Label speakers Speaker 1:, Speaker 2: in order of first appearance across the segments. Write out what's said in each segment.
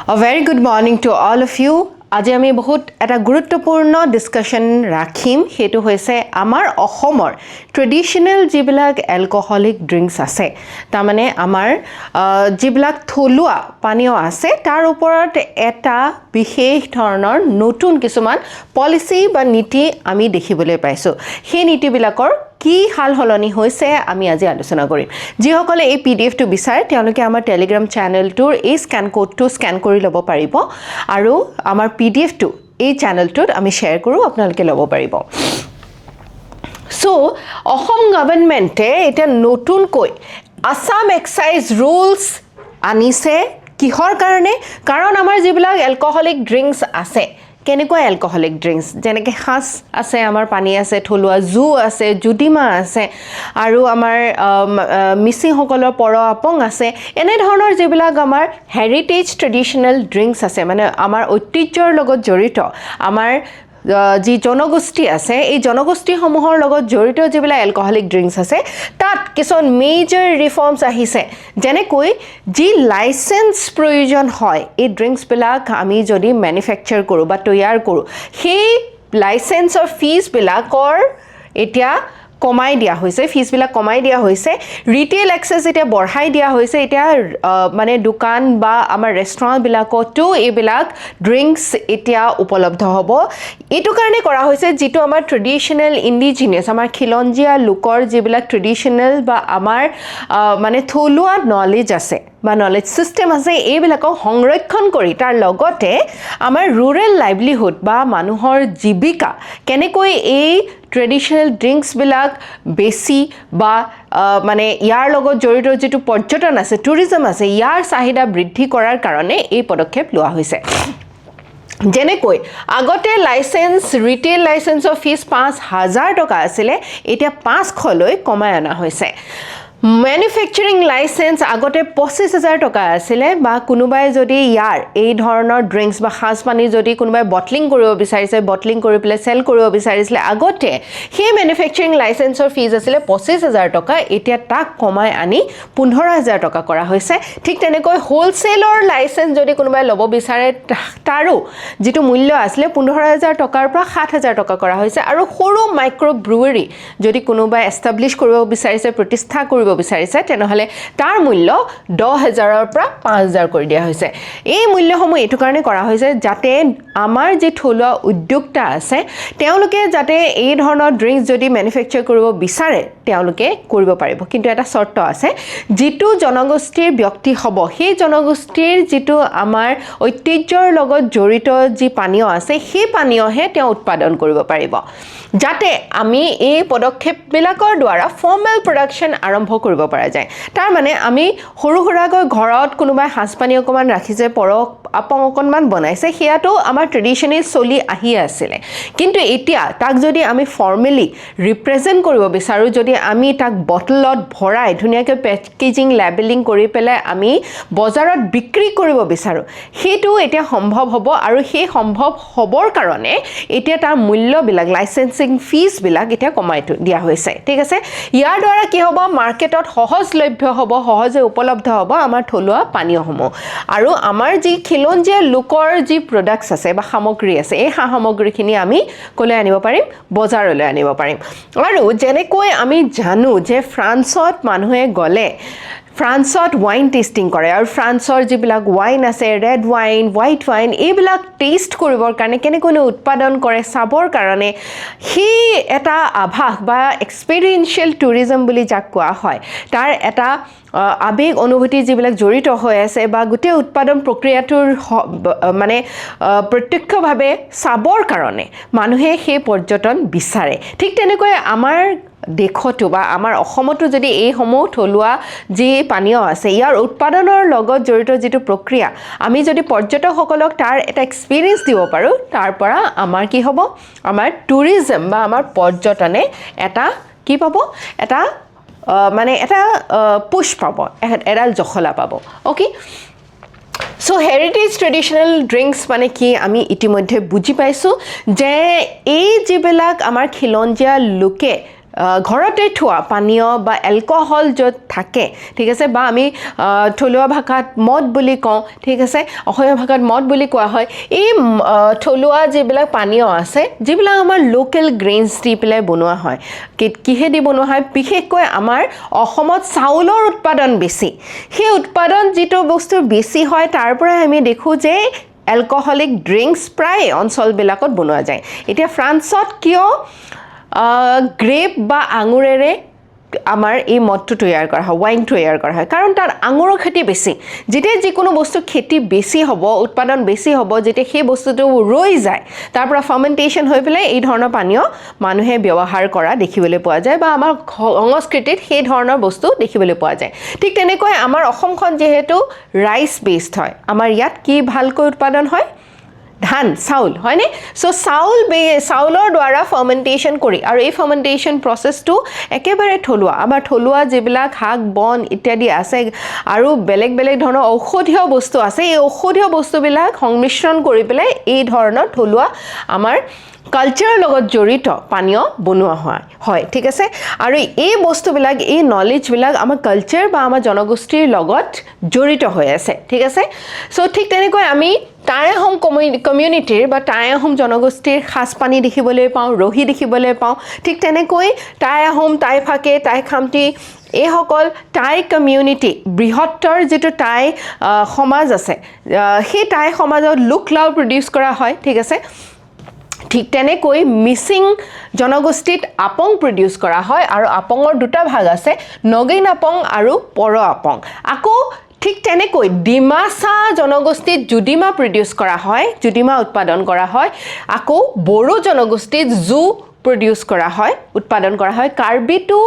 Speaker 1: A very good morning to all of you. আজি আমি বহুত এটা গুৰুত্বপূৰ্ণ ডিসকাশন ৰাখিম হেতু হৈছে আমাৰ অসমৰ ট্ৰেডিশনাল যিবিলাক এলকহলিক ড্ৰিংকস আছে তাৰ মানে আমাৰ যিবিলাক থলুৱা পানীয় আছে তাৰ ওপৰত এটা বিশেষ ধৰণৰ নতুন কিছুমান পলিসি বা নীতি আমি দেখিবলৈ পাইছো সেই নীতিবিলাকৰ কি হাল হলনি হৈছে আমি আজি আলোচনা কৰিম যিসকলে এই পিডিএফ টো বিচাৰে তেওঁলোকে আমাৰ টেলিগ্ৰাম চেনেলটোৰ এই স্ক্যান কোডটো স্ক্যান কৰি ল'ব পাৰিব আৰু আমাৰ পিডিএফ টো এই চেনেলটোত আমি শেয়াৰ কৰো আপোনালোকে ল'ব পাৰিব সো অসম গভৰ্ণমেণ্টে এটা নতুন কৈ আসাম এক্সাইজ ৰুলছ আনিছে কিহৰ কাৰণে কাৰণ আমাৰ যিবিলাক এলকহলিক ড্ৰিংকস আছে কেনেকুৱা এলকহলিক ড্ৰিংকস যেনেকৈ হাস আছে আমাৰ পানী আছে থলুৱা জু আছে জুদিমা আছে আৰু আমাৰ মিচিং সকলৰ পৰ আপং আছে এনে ধৰণৰ যিবিলাক আমাৰ হেৰিটেজ ট্ৰেডিশনাল ড্ৰিংকস আছে মানে আমাৰ ঐতিহ্যৰ লগত জড়িত আমাৰ যি জনগোষ্ঠী আছে এই জনগোষ্ঠীসমূহৰ লগত জড়িত যিবিলাক এলকহলিক ড্ৰিংকস আছে তাত কিছুমান মেজৰ ৰিফৰ্মছ আহিছে যেনেকৈ যি লাইসেন্স প্ৰয়োজন হয় এই ড্ৰিংকছবিলাক আমি যদি ম্যানুফ্যাকচাৰ কৰোঁ বা তৈয়াৰ কৰোঁ সেই লাইসেন্সৰ ফিজবিলাকৰ এতিয়া কমাই দিয়া হৈছে ফিজবিলাক কমাই দিয়া হৈছে ৰিটেইল এক্সেস এতিয়া বঢ়াই দিয়া হৈছে এতিয়া মানে দোকান বা আমাৰ ৰেষ্টুৰেণ্টবিলাকতো এইবিলাক ড্ৰিংকস এতিয়া উপলব্ধ হ'ব এটো কাৰণে কৰা হৈছে যেটো আমাৰ ট্ৰেডিশনাল ইন্ডিজিনিয়াস আমাৰ খিলঞ্জিয়া লোকৰ যিবিলাক ট্ৰেডিশনাল বা আমাৰ মানে থলুৱা নলেজ আছে বা নলেজ সিস্টেম আছে এইবিলাকক সংৰক্ষণ কৰি তাৰ লগতে আমাৰ ৰুৰেল লাইভলিহুড বা মানুহৰ জীৱিকা কেনেকৈ এই ট্ৰেডিশনাল ড্ৰিংকস বিলাক বেছি বা মানে ইয়াৰ লগত জড়িত যেটো পৰ্যটন আছে টুৰিজম আছে ইয়াৰ চাহিদা বৃদ্ধি কৰাৰ কাৰণে এই পদক্ষেপ লোৱা হৈছে যেনেকৈ আগতে লাইসেন্স ৰিটেইল লাইসেন্সৰ ফিজ 5000 টকা আছিল এতিয়া 500 লৈ কমাই আনা হৈছে ম্যানুফ্যাকচাৰিং লাইসেন্স আগতে 25000 টকা আছিল বা কোনোবাই যদি ইয়াৰ এই ধৰণৰ ড্ৰিংকস বা খাস পানী যদি কোনোবাই বটলিং কৰিব বিচাৰিছে বটলিং কৰি পেলে সেল কৰিব বিচাৰিছিল আগতে সেই ম্যানুফ্যাকচাৰিং লাইসেন্সৰ ফিজ আছিল 25000 টকা এতিয়া তাক কমাই আনি 15000 টকা কৰা হৈছে ঠিক তেনেকৈ হোলসেলৰ লাইসেন্স যদি কোনোবাই ল'ব বিচাৰে তাৰো যেটো মূল্য আছিল 15000 টকাৰ পৰা 7000 টকা কৰা হৈছে আৰু সৰু মাইক্ৰো ব্ৰুৱেৰী যদি কোনোবাই এষ্টাবলিশ কৰিব বিচাৰিছে প্ৰতিষ্ঠা কৰিব বিচাৰিছে তেনেহলে তাৰ মূল্য 10000 ৰ পৰা 5000 কৰি দিয়া হৈছে এই মূল্যসমূহ এটো কাৰণে কৰা হৈছে যাতে আমাৰ যে থলুৱা উদ্যোক্তা আছে তেওঁলোকে যাতে এই ধৰণৰ ড্ৰিংকস যদি ম্যানুফ্যাকচাৰ কৰিব বিচাৰে তেওঁলোকে কৰিব পাৰিব কিন্তু এটা শৰ্ত আছে যেটো জনগোষ্ঠীৰ ব্যক্তি হ'ব সেই জনগোষ্ঠীৰ যেটো আমাৰ ঐতিহ্যৰ লগত জড়িত যি পানীয় আছে সেই পানীয়হে তেওঁ উৎপাদন কৰিব পাৰিব যাতে আমি এই পদক্ষেপবিলাকৰ দ্বাৰা ফৰ্মেল প্ৰডাকশন আৰম্ভ কৰিব পৰা যায় তাৰ মানে আমি সৰু সৰুকৈ ঘৰত কোনোবাই হাসপানী অকমান ৰাখিছে পৰক আপং অকনমান বনাইছে হেয়াটো আমাৰ ট্ৰেডিশনাল চলি আহি আছিল কিন্তু এতিয়া তাক যদি আমি ফৰ্মেলি ৰিপ্ৰেজেন্ট কৰিব বিচাৰো যদি আমি তাক বটলত ভৰাই ধুনিয়াকৈ পেকেজিং লেবেলিং কৰি পেলাই আমি বজাৰত বিক্ৰী কৰিব বিচাৰো হেতু এতিয়া সম্ভৱ হ'ব আৰু সেই সম্ভৱ হ'বৰ কাৰণে এতিয়া তাৰ মূল্যবিলাক লাইসেন্সিং ফিজ বিলাক এতিয়া কমাই দিয়া হৈছে ঠিক আছে ইয়াৰ দ্বাৰা কি হ'ব মাৰ্কেটত সহজলভ্য হ'ব সহজে উপলব্ধ হ'ব আমাৰ থলুৱা পানীয়সমূহ আৰু আমাৰ যি খিলঞ্জিয়া লোকৰ যি প্ৰডাক্টস আছে বা সামগ্ৰী আছে এই সামগ্ৰীখিনি আমি কলৈ আনিব পাৰিম বজাৰলৈ আনিব পাৰিম আৰু যেনেকৈ আমি জানো যে ফ্ৰান্সত মানুহে গলে ফ্ৰান্সত ওয়াইন টেস্টিং কৰে আৰু ফ্ৰান্সৰ যিবিলাক ওয়াইন আছে ৰেড ওয়াইন হোৱাইট ওয়াইন এইবিলাক টেষ্ট কৰিবৰ কাৰণে কেনেকৈ উৎপাদন কৰে চাবৰ কাৰণে হি এটা আভাস বা এক্সপেৰিয়েন্সিয়েল টুৰিজম বুলি যাক কোৱা হয় তাৰ এটা আবেগ অনুভূতি যিবিলাক জড়িত হৈ আছে বা গোটেই উৎপাদন প্ৰক্ৰিয়াটোৰ মানে প্ৰত্যক্ষভাৱে চাবৰ কাৰণে মানুহে সেই পৰ্যটন বিচাৰে ঠিক তেনেকৈ আমাৰ দেখতো বা আমাৰ অসমতো যদি এই সমূহ থলুৱা যি পানীয় আছে ইয়াৰ উৎপাদনৰ লগত জড়িত যেটো প্ৰক্ৰিয়া আমি যদি পৰ্যটকসকলক তাৰ এটা এক্সপেৰিয়েন্স দিব পাৰো তাৰ পৰা আমাৰ কি হ'ব আমাৰ টুৰিজম বা আমাৰ পৰ্যটনে এটা কি পাব এটা মানে এটা পুশ পাব এডাল জখলা পাব ওকে সো হেৰিটেজ ট্ৰেডিশনাল ড্ৰিংকস মানে কি আমি ইতিমধ্যে বুজি পাইছো যে এই যিবিলাক আমাৰ খিলঞ্জিয়া লোকে ঘৰতে থোৱা পানীয় বা এলকহল য'ত থাকে ঠিক আছে বা আমি থলুৱা ভাষাত মদ বুলি কওঁ ঠিক আছে অসমীয়া ভাষাত মদ বুলি কোৱা হয় এই থলুৱা যিবিলাক পানীয় আছে যিবিলাক আমাৰ লোকেল গ্ৰেইনছ দি পেলাই বনোৱা হয় কিহেদি বনোৱা হয় বিশেষকৈ আমাৰ অসমত চাউলৰ উৎপাদন বেছি সেই উৎপাদন যিটো বস্তু বেছি হয় তাৰ পৰাই আমি দেখোঁ যে এলকহলিক ড্ৰিংকছ প্ৰায় অঞ্চলবিলাকত বনোৱা যায় এতিয়া ফ্ৰান্সত কিয় গ্ৰেপ বা আঙুৰেৰে আমাৰ এই মদটো তৈয়াৰ কৰা হয় ওয়াইন তৈয়াৰ কৰা হয় কাৰণ তাৰ আঙুৰৰ খেতি বেছি যেতিয়া যিকোনো বস্তু খেতি বেছি হ'ব উৎপাদন বেছি হ'ব যেতিয়া সেই বস্তুটো ৰৈ যায় তাৰ পৰা ফাৰ্মেন্টেশ্যন হৈ পেলাই এই ধৰণৰ পানীয় মানুহে ব্যৱহাৰ কৰা দেখিবলৈ পোৱা যায় বা আমাৰ সংস্কৃতিত সেই ধৰণৰ বস্তু দেখিবলৈ পোৱা যায় ঠিক তেনেকৈ আমাৰ অসমখন যেহেতু ৰাইচ বেসড হয় আমাৰ ইয়াত কি ভালকৈ উৎপাদন হয় ধান চাউল হয়নে সো চাউলৰ দ্বাৰা ফাৰ্মেন্টেশ্যন কৰি আৰু এই ফাৰ্মেন্টেশ্যন প্ৰসেছটো একেবাৰে থলুৱা আমাৰ থলুৱা যিবিলাক শাক বন ইত্যাদি আছে আৰু বেলেগ বেলেগ ধৰণৰ ঔষধীয় বস্তু আছে এই ঔষধীয় বস্তুবিলাক সংমিশ্ৰণ কৰি পেলাই এই ধৰণৰ থলুৱা আমাৰ কালচাৰৰ লগত জড়িত পানীয় বনোৱা হয় ঠিক আছে আৰু এই বস্তুবিলাক এই নলেজবিলাক আমাৰ কালচাৰ বা আমাৰ জনগোষ্ঠীৰ লগত জড়িত হৈ আছে ঠিক আছে সো ঠিক তেনেকৈ আমি টাই আহোম কমিউনিটিৰ বা টাই আহোম জনগোষ্ঠীৰ সাজপানী দেখিবলৈ পাওঁ ৰহি দেখিবলৈ পাওঁ ঠিক তেনেকৈ টাই আহোম টাই ফাকে টাই খামটি এইসকল টাই কমিউনিটি বৃহত্তৰ যিটো টাই সমাজ আছে সেই টাই সমাজত লোকলাও প্ৰডিউচ কৰা হয় ঠিক আছে ঠিক তেনেকৈ মিচিং জনগোষ্ঠীত আপং প্ৰডিউচ কৰা হয় আৰু আপঙৰ দুটা ভাগ আছে নগেন আপং আৰু পৰ আপং আকৌ ঠিক তেনেকৈ ডিমাসা জনগোষ্ঠীত জুডিমা প্ৰডিউচ কৰা হয় জুডিমা উৎপাদন কৰা হয় আকৌ বড়ো জনগোষ্ঠীত জু প্ৰডিউচ কৰা হয় উৎপাদন কৰা হয় কাৰ্বিটো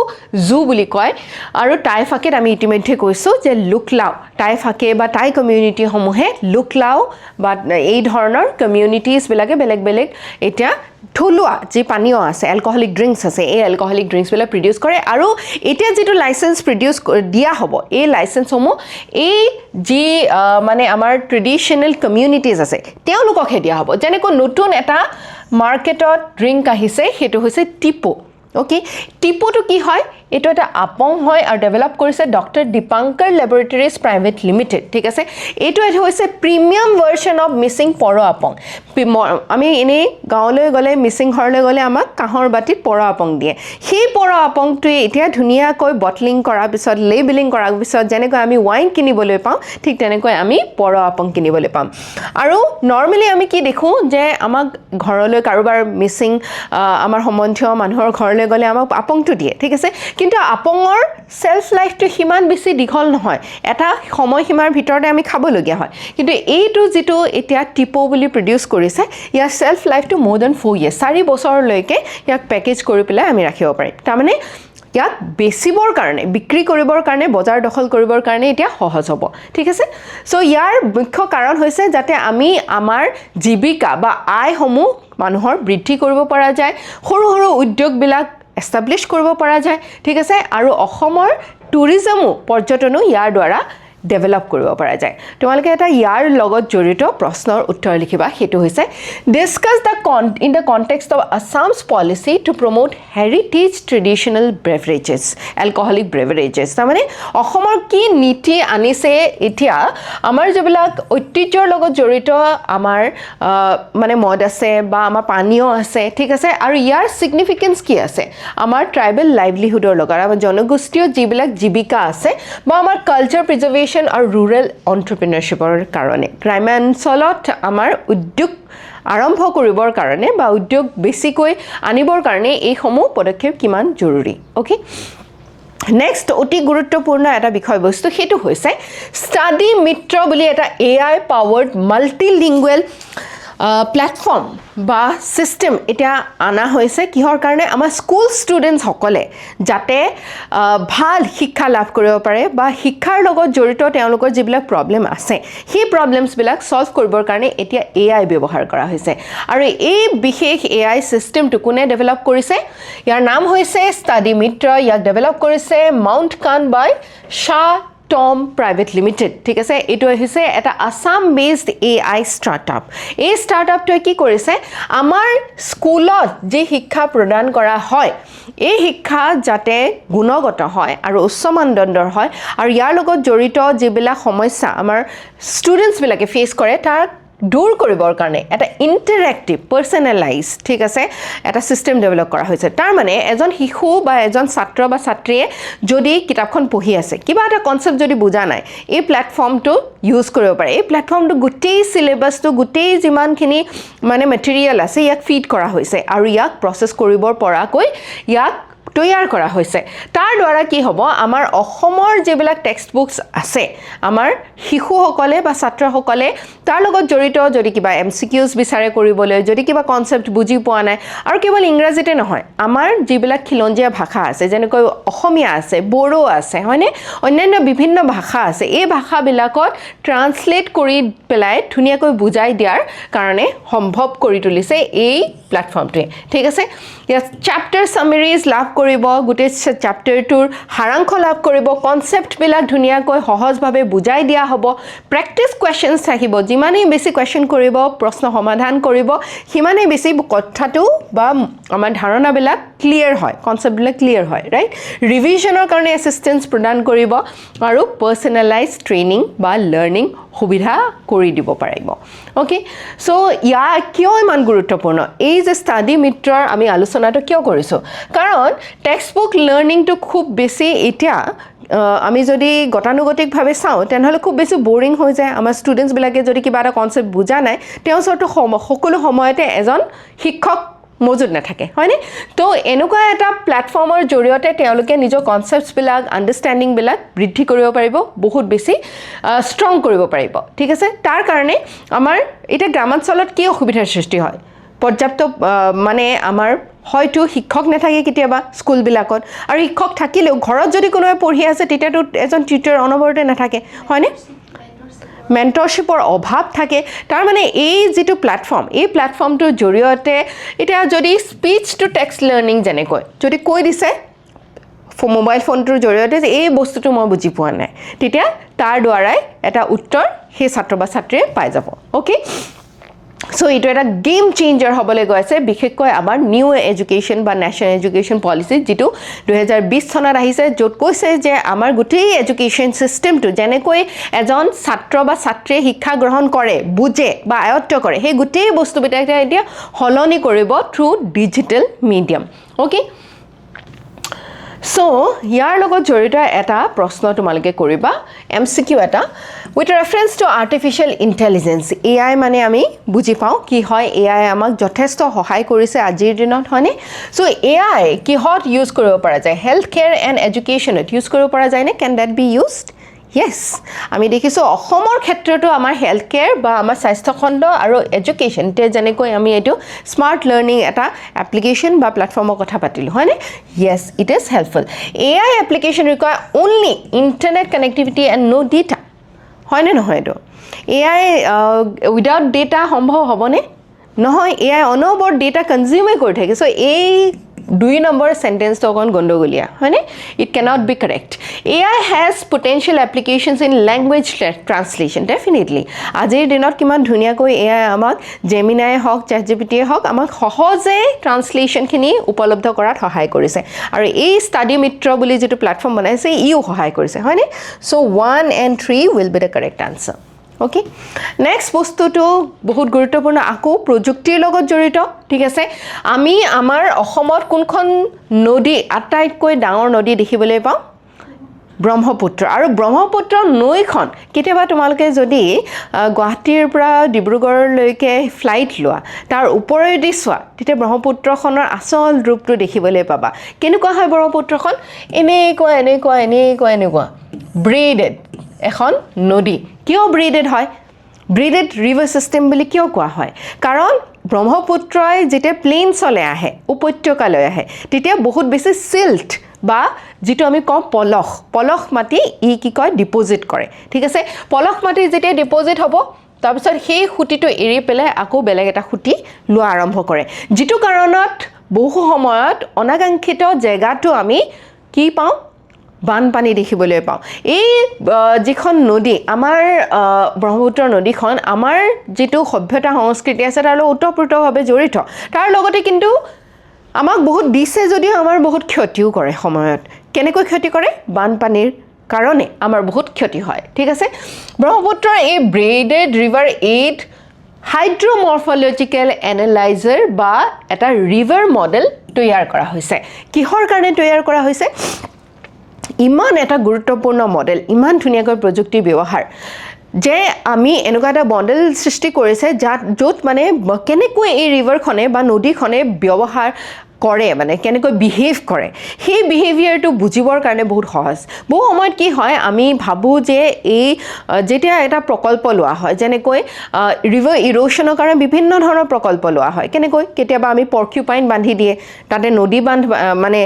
Speaker 1: জু বুলি কয় আৰু টাই ফাকেত আমি ইতিমধ্যে কৈছোঁ যে লুকলাও টাই ফাকে বা টাই কমিউনিটি সমূহে লুকলাও বা এই ধৰণৰ কমিউনিটিজবিলাকে বেলেগ বেলেগ এতিয়া থলুৱা যি পানীয় আছে এলকহলিক ড্ৰিংকছ আছে এই এলকহলিক ড্ৰিংকছবিলাক প্ৰডিউচ কৰে আৰু এতিয়া যিটো লাইচেন্স প্ৰডিউচ দিয়া হ'ব এই লাইচেন্সসমূহ এই যি মানে আমাৰ ট্ৰেডিশ্যনেল কমিউনিটিজ আছে তেওঁলোককহে দিয়া হ'ব যেনেকৈ নতুন এটা মাৰ্কেটত ড্ৰিংক আহিছে সেইটো হৈছে টিপো ওকে টিপোটো কি হয় এইটো এটা আপং হয় আৰু ডেভেলপ কৰিছে doctor Dipankar laboratories private limited ঠিক আছে এইটো এটা হৈছে প্ৰিমিয়াম ভাৰ্চন অফ মিচিং পৰ আপং আমি এনেই গাঁৱলৈ গ'লে মিচিং ঘৰলৈ গ'লে আমাক কাঁহৰ বাটিত পৰ আপং দিয়ে সেই পৰ আপংটোৱে এতিয়া ধুনীয়াকৈ বটলিং কৰাৰ পিছত লেবেলিং কৰাৰ পিছত যেনেকৈ আমি ওয়াইন কিনিবলৈ পাওঁ ঠিক তেনেকৈ আমি পৰ আপং কিনিবলৈ পাম আৰু নৰ্মেলি আমি কি দেখোঁ যে আমাক ঘৰলৈ কাৰোবাৰ মিচিং আমাৰ সম্বন্ধীয় মানুহৰ ঘৰলৈ গ'লে আমাক আপংটো দিয়ে ঠিক আছে কিন্তু আপঙৰ সেলফ লাইফটো সিমান বেছি দীঘল নহয় এটা সময়সীমাৰ ভিতৰতে আমি খাবলগীয়া হয় কিন্তু এইটো যিটো এতিয়া টিপো বুলি প্ৰডিউচ কৰিছে ইয়াৰ সেলফ লাইফটো মোৰ দেন 4 years 4 বছৰলৈকে ইয়াক পেকেজ কৰি পেলাই আমি ৰাখিব পাৰিম তাৰমানে ইয়াক বেচিবৰ কাৰণে বিক্ৰী কৰিবৰ কাৰণে বজাৰ দখল কৰিবৰ কাৰণে এতিয়া সহজ হ'ব ঠিক আছে সো ইয়াৰ মুখ্য কাৰণ হৈছে যাতে আমি আমাৰ জীৱিকা বা আয়সমূহ মানুহৰ বৃদ্ধি কৰিব পৰা যায় সৰু সৰু উদ্যোগবিলাক এষ্টাব্লিছ কৰিব পৰা যায় ঠিক আছে আৰু অসমৰ টুৰিজমো পৰ্যটনো ইয়াৰ দ্বাৰা ডেভেলপ কৰিব পৰা যায় তোমালোকে এটা ইয়াৰ লগত জড়িত প্ৰশ্নৰ উত্তৰ লিখিবা হেতু হৈছে discuss in the context of Assam's policy to promote heritage traditional beverages alcoholic beverages তাৰমানে অসমৰ কি নীতি আনিছে এতিয়া আমাৰ যিবিলাক ঐতিহ্যৰ লগত জড়িত আমাৰ মানে মদ আছে বা আমাৰ পানীয় আছে ঠিক আছে আৰু ইয়াৰ সিগনিফিকেন্স কি আছে আমাৰ ট্ৰাইবেল লাইভলিহুডৰ লগত আমাৰ জনগোষ্ঠীয় যিবিলাক জীৱিকা আছে বা আমাৰ কালচাৰ প্ৰিজাৰ্ভেশ্যন আৰু ৰুৰেল এণ্টাৰপ্ৰিনাৰশ্বিপৰ কাৰণে গ্ৰাম্যাঞ্চলত আমাৰ উদ্যোগ আৰম্ভ কৰিবৰ কাৰণে বা উদ্যোগ বেছিকৈ আনিবৰ কাৰণে এইসমূহ পদক্ষেপ কিমান জৰুৰী ওকে নেক্সট অতি গুৰুত্বপূৰ্ণ এটা বিষয়বস্তু সেইটো হৈছে ষ্টাডি মিত্ৰ বুলি এটা AI পাৱাৰ্ড মাল্টিলিংগুৱেল প্লেটফৰ্ম বা সিস্টেম এটা আনা হৈছে কিহৰ কাৰণে আমাৰ স্কুল ষ্টুডেন্টছ সকলে যাতে ভাল শিক্ষা লাভ কৰিব পাৰে বা শিক্ষাৰ লগত জড়িত তেওঁলোকৰ যিবিলাক প্ৰবলেম আছে সেই প্ৰবলেমছবিলাক সলভ কৰিবৰ কাৰণে এতিয়া AI ব্যৱহাৰ কৰা হৈছে আৰু এই বিশেষ AI সিস্টেমটো কোনে ডেভেলপ কৰিছে ইয়াৰ নাম হৈছে ষ্টাডি মিত্ৰ ইয়াক ডেভেলপ কৰিছে মাউণ্ট কান বাই শাহ টম প্ৰাইভেট লিমিটেড ঠিক আছে এইটো হৈছে এটা আসাম বেসড AI ষ্টাৰ্টআপ এই ষ্টাৰ্টআপটোৱে কি কৰিছে আমাৰ স্কুলত যে শিক্ষা প্ৰদান কৰা হয় এই শিক্ষা যাতে গুণগত হয় আৰু উচ্চ মানদণ্ডৰ হয় আৰু ইয়াৰ লগত জড়িত যিবিলাক সমস্যা আমাৰ ষ্টুডেন্টছ বিলাকে ফেস কৰে তাৰ দূৰ কৰিবৰ কাৰণে এটা ইন্টাৰেক্টিভ পাৰ্সোনালাইজ ঠিক আছে এটা সিস্টেম ডেভেলপ কৰা হৈছে তাৰ মানে এজন শিশু বা এজন ছাত্ৰ বা ছাত্ৰীয়ে যদি কিতাপখন পঢ়ি আছে কিবা এটা কনসেপ্ট যদি বুজা নাই এই প্ল্যাটফৰ্মটো ইউজ কৰিব পাৰে এই প্ল্যাটফৰ্মটো গোটেই সিলেবাসটো গোটেই যিমানখিনি মানে মেটেৰিয়েল আছে ইয়াক ফিড কৰা হৈছে আৰু ইয়াক প্ৰসেস কৰিবৰ পৰাকৈ ইয়াক তৈয়াৰ কৰা হৈছে তাৰ দ্বাৰা কি হ'ব আমাৰ অসমৰ যেবিলাক টেক্সট বুকস আছে আমাৰ শিশুসকলে বা ছাত্ৰসকলে তাৰ লগত জড়িত যদি কিবা MCQs বিচাৰে কৰিবলৈ যদি কিবা কনসেপ্ট বুজি পোৱা নাই আৰু কেৱল ইংৰাজীতে নহয় আমাৰ যিবিলাক খিলঞ্জীয়া ভাষা আছে যেনেকৈ অসমীয়া আছে বড়ো আছে হয়নে অন্যান্য বিভিন্ন ভাষা আছে এই ভাষাবিলাকত ট্ৰান্সলেট কৰি পেলাই ধুনীয়াকৈ বুজাই দিয়াৰ কাৰণে সম্ভৱ কৰি তুলিছে এই প্ল্যাটফৰ্মটোৱে ঠিক আছে ইয়াত চ্যাপ্টাৰ সামাৰিজ লাভ কৰিব গোটেই চ্যাপ্টাৰটোৰ সাৰাংশ লাভ কৰিব কনসেপ্ট বিলাক ধুনীয়াকৈ সহজভাৱে বুজাই দিয়া হ'ব প্ৰেক্টিস কোৱেশ্চনছ থাকিব যিমানেই বেছি কোৱেশ্চন কৰিব প্ৰশ্ন সমাধান কৰিব সিমানেই বেছি কথাটো বা আমাৰ ধাৰণাবিলাক ক্লিয়াৰ হয় কনসেপ্ট বিলাক ক্লিয়াৰ হয় ৰাইট ৰিভিজনৰ কাৰণে এসিস্টেন্স প্ৰদান কৰিব আৰু পাৰ্সোনালাইজ ট্ৰেইনিং বা লাৰ্নিং সুবিধা কৰি দিব পাৰিব ওকে সো ইয়া কিয় ইমান গুৰুত্বপূৰ্ণ এই যে ষ্টাডি মিত্ৰৰ আমি আলোচনাটো কিয় কৰিছো কাৰণ টেক্সট বুক লাৰ্নিংটো খুব বেছি এতিয়া আমি যদি গতানুগতিকভাৱে চাওঁ তেনেহলে খুব বেছি বোৰিং হৈ যায় আমাৰ ষ্টুডেন্টছ বিলাকে যদি কিবা এটা কনসেপ্ট বুজা নাই তেওঁ সৰটো সকলো সময়তে এজন শিক্ষক মজুদ নাথাকে হয়নে তো এনেকুৱা এটা প্ল্যাটফৰ্মৰ জৰিয়তে তেওঁলোকে নিজৰ কনসেপ্টছ বিলাক আন্ডাৰষ্টেণ্ডিং বিলাক বৃদ্ধি কৰিব পাৰিব বহুত বেছি ষ্ট্ৰং কৰিব পাৰিব ঠিক আছে তাৰ কাৰণে আমাৰ এটা গ্ৰামাঞ্চলত কি অসুবিধাৰ সৃষ্টি হয় পৰ্যাপ্ত মানে আমাৰ হয়তো শিক্ষক নাথাকে কেতিয়াবা স্কুলবিলাকত আৰু শিক্ষক থাকিলেও ঘৰত যদি কোনোৱে পঢ়ি আছে তেতিয়াতো এজন টিচাৰ অনবৰতে নাথাকে হয়নে মেন্টৰশিপৰ অভাৱ থাকে তাৰ মানে এই যেটো প্ল্যাটফৰ্ম এই প্ল্যাটফৰ্মটোৰ জৰিয়তে এটা যদি স্পিচ টু টেক্সট লাৰ্নিং যেনেকৈ যদি কৈ দিছে মোবাইল ফোনটোৰ জৰিয়তে যে এই বস্তুটো মই বুজি পোৱা নাই তেতিয়া তাৰ দ্বাৰাই এটা উত্তৰ সেই ছাত্ৰ বা ছাত্ৰীয়ে পাই যাব ওকে সো এইটো এটা গেম চেঞ্জাৰ হ'বলৈ গৈছে বিশেষকৈ আমাৰ নিউ এডুকেশ্যন বা নেশ্যনেল এডুকেশ্যন পলিচি যেটো 2020 চনত আহিছে য'ত কৈছে যে আমাৰ গোটেই এডুকেশ্যন সিস্টেমটো যেনেকৈ এজন ছাত্ৰ বা ছাত্ৰীয়ে শিক্ষা গ্ৰহণ কৰে বুজে বা আয়ত্ত কৰে সেই গোটেই বস্তুবিলাক এতিয়া হলনি কৰিব through digital medium okay so ইয়াৰ লগত জড়িত এটা প্ৰশ্ন তোমালোকে কৰিবা MCQ এটা with reference to artificial intelligence AI মানে আমি বুজি পাওঁ কি হয় AI আমাক যথেষ্ট সহায় কৰিছে আজিৰ দিনত হয়নে সো AI কিহত ইউজ কৰিব পৰা যায় হেলথ কেয়াৰ এণ্ড এডুকেশ্যনত ইউজ কৰিব পৰা যায় নে কেন দ্যাট বি ইউজড Yes, আমি দেখিছো অসমৰ ক্ষেত্ৰটো আমাৰ হেলথ কেয়াৰ বা আমাৰ স্বাস্থ্য খণ্ড আৰু এডুকেশ্যন তে যেনেকৈ আমি এটো স্মাৰ্ট লাৰ্নিং এটা এপ্লিকেশ্যন বা প্ল্যাটফৰ্মৰ কথা পাতিলো হয়নে Yes, it is helpful. AI application require only internet connectivity and no data. হয়নে নহয় এটো AI without data সম্ভৱ হ'বনে নহয় AI অনবৰ ডেটা কনজিউম কৰি থাকে সো এই 2 নম্বৰ সেন্টেন্সটো অকন গণ্ডগোলীয়া হয়নে it cannot be correct AI has potential applications in language translation definitely আজিৰ দিনত কিমান ধুনীয়াকৈ AI আমাক Gemini হওক ChatGPT হওক আমাক সহজে ট্ৰান্সলেচন খিনি উপলব্ধ কৰাত সহায় কৰিছে আৰু এই ষ্টাডি মিত্ৰ বুলি যেটো প্ল্যাটফৰ্ম বনাইছে ইও সহায় কৰিছে হয়নে so 1 and 3 will be the correct answer Okay next বস্তুটো বহুত গুৰুত্বপূৰ্ণ আকো প্ৰযুক্তিৰ লগত জড়িত ঠিক আছে আমি আমাৰ অসমত কোনখন নদী আটাইতকৈ ডাঙৰ নদী দেখিবলৈ পাওঁ ব্ৰহ্মপুত্ৰ আৰু ব্ৰহ্মপুত্ৰ নৈখন কেতিয়াবা তোমালোকে যদি গুৱাহাটীৰ পৰা ডিব্ৰুগড়লৈকে ফ্লাইট লোৱা তাৰ ওপৰেদি চোৱা তেতিয়া ব্ৰহ্মপুত্ৰখনৰ আচল ৰূপটো দেখিবলৈ পাবা কেনেকুৱা হয় ব্ৰহ্মপুত্ৰখন এনেকুৱা ব্ৰেডেড এখন নদী কিয় ব্ৰেডেড হয় ব্ৰেডেড ৰিভাৰ সিস্টেম বুলি কিয় কোৱা হয় কাৰণ ব্ৰহ্মপুত্ৰই যেতিয়া প্লেন চলে আহে উপত্যকালৈ আহে তেতিয়া বহুত বেছি সিল্ট বা যেটো আমি কম পলখ মাটি ই কি কয় ডিপোজিট কৰে ঠিক আছে পলখ মাটি যেতিয়া ডিপোজিট হ'ব তাৰপিছত সেই খুঁটিটো এৰি পেলাই আকৌ বেলেগ এটা খুঁটি লোৱা আৰম্ভ কৰে যেটো কাৰণত বহু সময়ত অনাকাংক্ষিত জায়গাটো আমি কি পাওঁ বানপানী দেখিবলৈ পাওঁ এই যিখন নদী আমাৰ ব্ৰহ্মপুত্ৰ নদীখন আমাৰ যিটো সভ্যতা সংস্কৃতি আছে তাৰ লগত ওতঃপ্ৰোতভাৱে জড়িত তাৰ লগতে কিন্তু আমাক বহুত দিছে যদিও আমাৰ বহুত ক্ষতিও কৰে সময়ত কেনেকৈ ক্ষতি কৰে বানপানীৰ কাৰণে আমাৰ বহুত ক্ষতি হয় ঠিক আছে ব্ৰহ্মপুত্ৰৰ এই ব্ৰেডেড ৰিভাৰ এইড হাইড্ৰমৰ্ফলজিক্যাল এনালাইজাৰ বা এটা ৰিভাৰ মডেল তৈয়াৰ কৰা হৈছে কিহৰ কাৰণে তৈয়াৰ কৰা হৈছে ইমান এটা গুৰুত্বপূৰ্ণ মডেল ইমান ধুনীয়াকৈ প্ৰযুক্তি ব্যৱহাৰ যে আমি এনেকুৱা এটা মডেল সৃষ্টি কৰিছে য'ত মানে কেনেকৈ এই ৰিভাৰখনে বা নদীখনে ব্যৱহাৰ কৰে মানে কেনেকৈ বিহেভ কৰে সেই বিহেভিয়াৰটো বুজিবৰ কাৰণে বহুত সহজ বহু সময়ত কি হয় আমি ভাবোঁ যে এই যেতিয়া এটা প্ৰকল্প লোৱা হয় যেনেকৈ ৰিভাৰ ইৰোশ্যনৰ কাৰণে বিভিন্ন ধৰণৰ প্ৰকল্প লোৱা হয় কেনেকৈ কেতিয়াবা আমি পৰ্কিউপাইন বান্ধি দিয়ে তাতে নদী মানে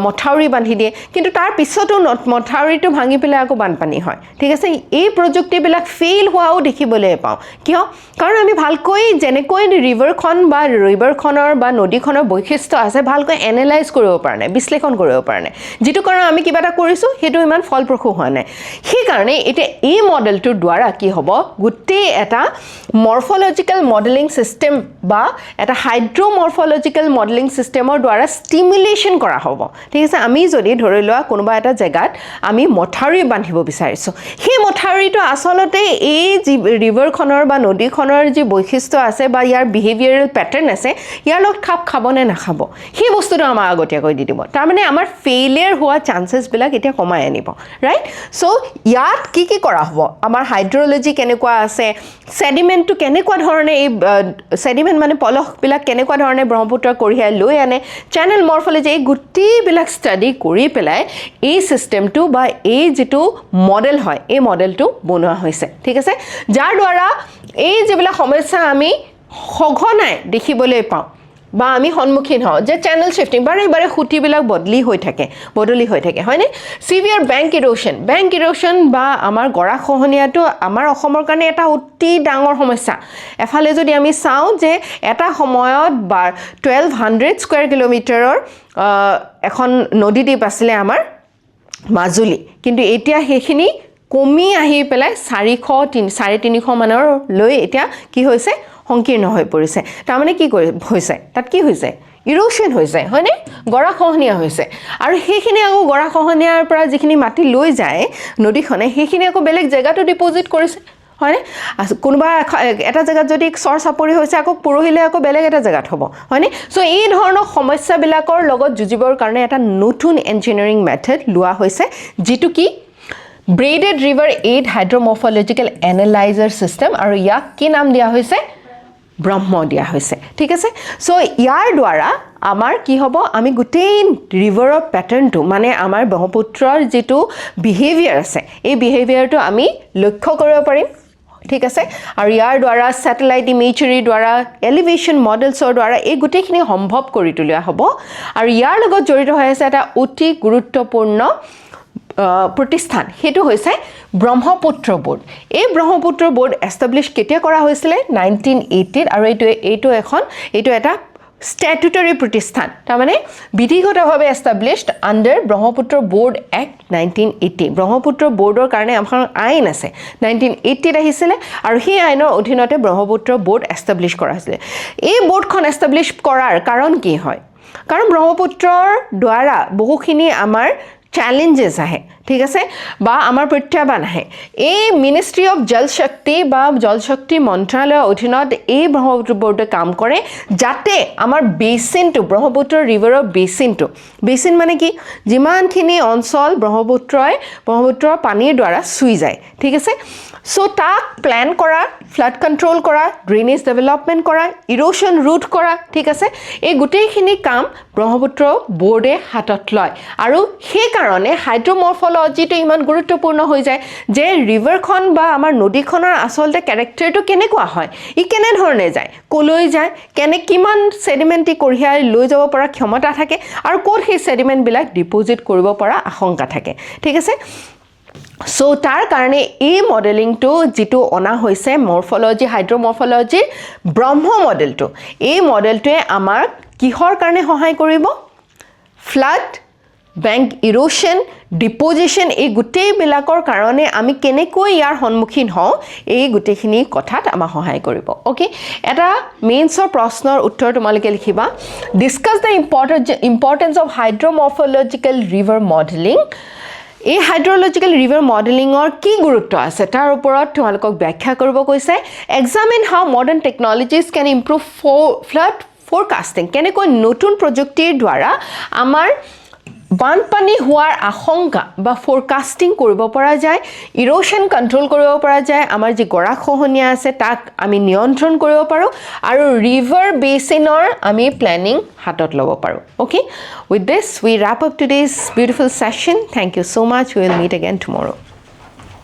Speaker 1: মথাউৰি বান্ধি দিয়ে কিন্তু তাৰ পিছতো মথাউৰিটো ভাঙি পেলাই আকৌ বানপানী হয় ঠিক আছে এই প্ৰযুক্তিবিলাক ফেইল হোৱাও দেখিবলৈ পাওঁ কিয় কাৰণ আমি ভালকৈ যেনেকৈ ৰিভাৰখন বা ৰিভাৰখনৰ বা নদীখনৰ বৈশিষ্ট্য আছে ভালকৈ এনালাইজ কৰিব পৰা নাই বিশ্লেষণ কৰিব পৰা নাই যেটো কাৰণ আমি কিবা এটা কৰিছো হেতু ইমান ফলপ্ৰসূ হোৱা নাই সেই কাৰণে এটা এই মডেলটোৰ দ্বাৰা কি হ'ব গুটেই এটা মৰ্ফোলজিক্যাল মডেলিং সিস্টেম বা এটা হাইড্ৰমৰ্ফোলজিক্যাল মডেলিং সিস্টেমৰ দ্বাৰা স্টিমুলেশন কৰা হ'ব ঠিক আছে আমি যদি ধৰি লোৱা কোনোবা এটা জায়গাত আমি মথাউৰি বান্ধিব বিচাৰিছো সেই মথাউৰিটো আসলতে এই ৰিভাৰখনৰ বা নদীখনৰ যি বৈশিষ্ট্য আছে বা ইয়াৰ বিহেভিয়াৰেল প্যাটাৰ্ন আছে ইয়াৰ লগত খাপ খাবনে নাখাব সেই বস্তুটো আমাৰ আগতীয়াকৈ দি দিব তাৰ মানে আমাৰ ফেইলিয়াৰ হোৱা চান্সেছ বিলাক এতিয়া কমাই আনিব ৰাইট সো ইয়াত কি কৰা হ'ব আমাৰ হাইড্ৰলজি কেনেকুৱা আছে সেডিমেন্টটো কেনেকুৱা ধৰণে এই সেডিমেন্ট মানে পলস বিলাক কেনেকুৱা ধৰণে ব্ৰহ্মপুত্ৰ কঢ়িয়াই লৈ আনে চেনেল মৰ্ফোলজি এই গুটিবিলাক ষ্টাডি কৰি পেলাই এই সিস্টেমটো বা এই যেটো মডেল হয় এই মডেলটো বনোৱা হৈছে ঠিক আছে যাৰ দ্বাৰা এই যিবিলাক সমস্যা আমি সঘনাই দেখিবলৈ পাওঁ বা আমি সন্মুখীন হওঁ যে চেনেল শিফটিং বাৰে খুঁটিবিলাক বদলি হৈ থাকে হয়নে সিভিয়াৰ বেংক ইৰোশ্যন বা আমাৰ গৰাখহনীয়াটো আমাৰ অসমৰ কাৰণে এটা অতি ডাঙৰ সমস্যা এফালে যদি আমি চাওঁ যে এটা সময়ত 1200 স্কয়াৰ কিলোমিটাৰৰ এখন নদী দ্বীপ আছিলে আমাৰ মাজুলী কিন্তু এতিয়া সেইখিনি কমি আহি পেলাই 400-350 মানৰ লৈ এতিয়া কি হৈছে সংকীৰ্ণ হৈ পৰিছে তাৰ মানে কি হৈছে তাত কি হৈছে ইৰোশ্যন হৈছে হয়নে গৰাখহনীয়া হৈছে আৰু সেইখিনি আকৌ গৰাখহনীয়াৰ পৰা যিখিনি মাটি লৈ যায় নদীখনে সেইখিনি আকৌ বেলেগ জায়গাটো ডিপোজিট কৰিছে হয়নে কোনোবা এটা জায়গাত যদি চৰ চাপৰি হৈছে আকৌ পৰহিলে আকৌ বেলেগ এটা জায়গাত হ'ব হয়নে সো এই ধৰণৰ সমস্যাবিলাকৰ লগত যুঁজিবৰ কাৰণে এটা নতুন ইঞ্জিনিয়াৰিং মেথড লোৱা হৈছে যেটো কি braided river aid hydromorphological analyser system আৰু ইয়াক কি নাম দিয়া হৈছে ব্ৰহ্ম দিয়া হৈছে ঠিক আছে সো ইয়াৰ দ্বাৰা আমাৰ কি হ'ব আমি গুটেই ৰিভাৰৰ প্যাটাৰ্নটো মানে আমাৰ ব্ৰহ্মপুত্ৰৰ যেটো বিহেভিয়াৰ আছে এই বিহেভিয়াৰটো আমি লক্ষ্য কৰিব পাৰিম ঠিক আছে আৰু ইয়াৰ দ্বাৰা স্যাটেলাইট ইমেজৰি দ্বাৰা এলিভেশন মডেলছৰ দ্বাৰা এই গুটেইখিনি সম্ভৱ কৰি তোলা হ'ব আৰু ইয়াৰ লগত জড়িত হৈ আছে এটা অতি গুৰুত্বপূৰ্ণ প্ৰতিষ্ঠান হেতু হৈছে ব্ৰহ্মপুত্ৰ বোৰ্ড এই ব্ৰহ্মপুত্ৰ বোৰ্ড এষ্টাব্লিশ কেতিয়া কৰা হৈছিল 1980 আৰু এইটো এটা স্ট্যাটুটৰী প্ৰতিষ্ঠান তাৰ মানে বিধিগতভাৱে established under Brahmaputra board act 1980 Brahmaputra বোৰ্ডৰ কাৰণে আমাৰ আইন আছে 1980 আহিছিল আৰু সেই আইনৰ অধীনতে ব্ৰহ্মপুত্ৰ বোৰ্ড এষ্টাব্লিশ কৰা হৈছিল এই বোৰ্ডখন এষ্টাব্লিশ কৰাৰ কাৰণ কি হয় কাৰণ ব্ৰহ্মপুত্ৰৰ দ্বাৰা বহুখিনি আমাৰ challenges আহে ঠিক আছে বা আমাৰ প্ৰত্যাহ্বান আহে এই মিনিষ্ট্ৰি অফ জল শক্তি বা জল শক্তি মন্ত্ৰালয়ৰ অধীনত এই ব্ৰহ্মপুত্ৰ বোৰ্ডে কাম কৰে যাতে আমাৰ বেচিনটো ব্ৰহ্মপুত্ৰ ৰিভাৰৰ বেচিন মানে কি যিমানখিনি অঞ্চল ব্ৰহ্মপুত্ৰৰ পানীৰ দ্বাৰা চুই যায় ঠিক আছে সো তাক প্ল্যান কৰা ফ্লাড কন্ট্ৰোল কৰা ড্ৰেনেজ ডেভেলপমেন্ট কৰা ইৰোশ্যন ৰুট কৰা ঠিক আছে এই গুটেইখিনি কাম ব্ৰহ্মপুত্ৰ বোৰ্ডে হাতত লয় আৰু সেই কাৰণে হাইড্ৰমৰ্ফোলজিটো ইমান গুৰুত্বপূৰ্ণ হৈ যায় যে ৰিভাৰখন বা আমাৰ নদীখনৰ আসলতে ক্যাৰেক্টাৰটো কেনেকুৱা হয় ই কেনে ধৰণে যায় কলৈ যায় কিমান সেডিমেন্ট কঢ়িয়াই লৈ যাব পৰা ক্ষমতা থাকে আৰু ক'ত সেই সেডিমেন্ট বিলাক ডিপোজিট কৰিব পৰা আশংকা থাকে ঠিক আছে সো তাৰ কাৰণে এই মডেলিংটো যেটো অনা হৈছে মৰ্ফোলজি হাইড্ৰমৰ্ফোলজি ব্ৰহ্ম মডেলটো এই মডেলটোৱে আমাৰ কিহৰ কাৰণে সহায় কৰিব ফ্লাড বেংক ইৰোশ্যন ডিপজিশ্যন এই গোটেইবিলাকৰ কাৰণে আমি কেনেকৈ ইয়াৰ সন্মুখীন হওঁ এই গোটেইখিনি কথাত আমাক সহায় কৰিব ওকে এটা মেইনছৰ প্ৰশ্নৰ উত্তৰ তোমালোকে লিখিবা discuss the importance of hydromorphological river modelling এই হাইড্ৰলজিক্যাল ৰিভাৰ মডেলিঙৰ কি গুৰুত্ব আছে তাৰ ওপৰত তোমালোকক ব্যাখ্যা কৰিব কৈছে এক্সামিন হাউ মডাৰ্ন টেকনলজিজ কেন ইম্প্ৰুভ ফ্লাড ফৰকাস্টিং কেনেকৈ নতুন প্ৰযুক্তিৰ দ্বাৰা আমাৰ বানপানী হোৱাৰ আশংকা বা ফৰকাস্টিং কৰিব পৰা যায় ইৰোশন কন্ট্ৰোল কৰিব পৰা যায় আমাৰ যি গৰাখহনীয়া আছে তাক আমি নিয়ন্ত্ৰণ কৰিব পাৰো আৰু ৰিভাৰ বেচিনৰ আমি প্ল্যানিং হাতত ল'ব পাৰো okay with this we wrap up today's beautiful session thank you so much we will meet again tomorrow